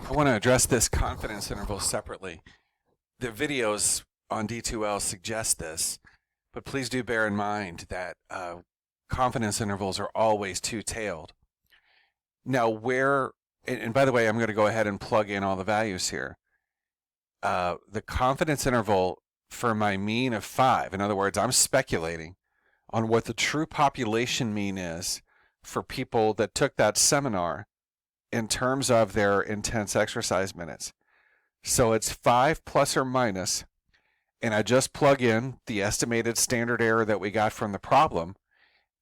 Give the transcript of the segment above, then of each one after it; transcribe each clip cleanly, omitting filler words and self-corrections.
I want to address this confidence interval separately. The videos on D2L suggest this, but please do bear in mind that confidence intervals are always two-tailed. Now and by the way, I'm going to go ahead and plug in all the values here. The confidence interval for my mean of 5, in other words, I'm speculating on what the true population mean is for people that took that seminar in terms of their intense exercise minutes. So it's 5 plus or minus, and I just plug in the estimated standard error that we got from the problem,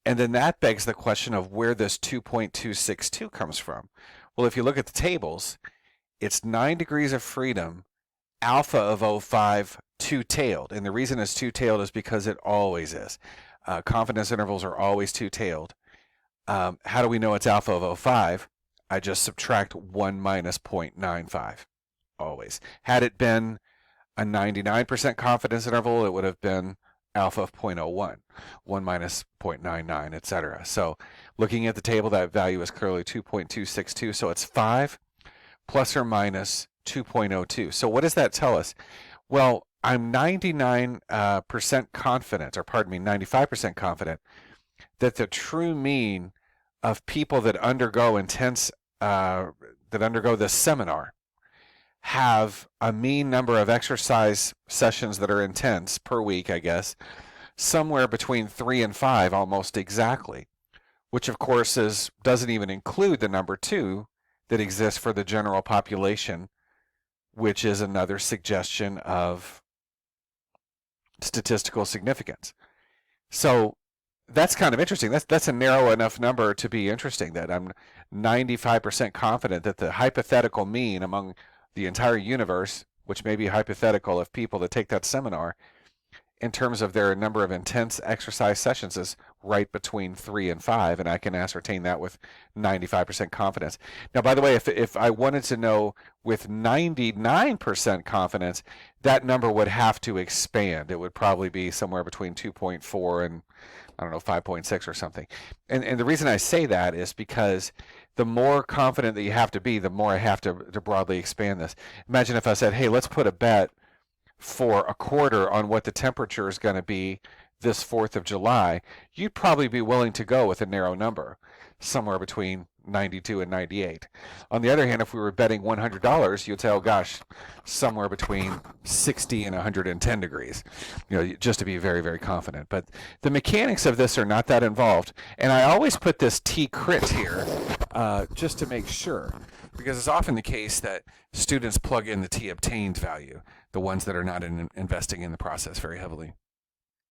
and then that begs the question of where this 2.262 comes from. Well, if you look at the tables, it's 9 degrees of freedom, alpha of 0.5, two-tailed, and the reason it's two-tailed is because it always is. Confidence intervals are always two-tailed. How do we know it's alpha of 0.5? I just subtract 1 minus 0.95, always. Had it been a 99% confidence interval, it would have been alpha of 0.01, 1 minus 0.99, etc. So looking at the table, that value is clearly 2.262, so it's 5 plus or minus 2.02. So what does that tell us? Well, I'm 99% confident, or pardon me, 95% confident that the true mean of people that undergo this seminar have a mean number of exercise sessions that are intense per week, I guess, somewhere between 3 and 5 almost exactly, which of course doesn't even include the number 2 that exists for the general population, which is another suggestion of statistical significance. So that's kind of interesting. That's a narrow enough number to be interesting, that I'm 95% confident that the hypothetical mean among the entire universe, which may be hypothetical of people that take that seminar, in terms of their number of intense exercise sessions, is right between 3 and 5, and I can ascertain that with 95% confidence. Now, by the way, if I wanted to know with 99% confidence, that number would have to expand. It would probably be somewhere between 2.4 and, I don't know, 5.6 or something. And the reason I say that is because the more confident that you have to be, the more I have to broadly expand this. Imagine if I said, hey, let's put a bet for a quarter on what the temperature is going to be this 4th of July, you'd probably be willing to go with a narrow number, somewhere between 92 and 98. On the other hand, if we were betting $100, you'd say, oh gosh, somewhere between 60 and 110 degrees, just to be very, very confident. But the mechanics of this are not that involved. And I always put this T crit here just to make sure, because it's often the case that students plug in the T obtained value, the ones that are not investing in the process very heavily.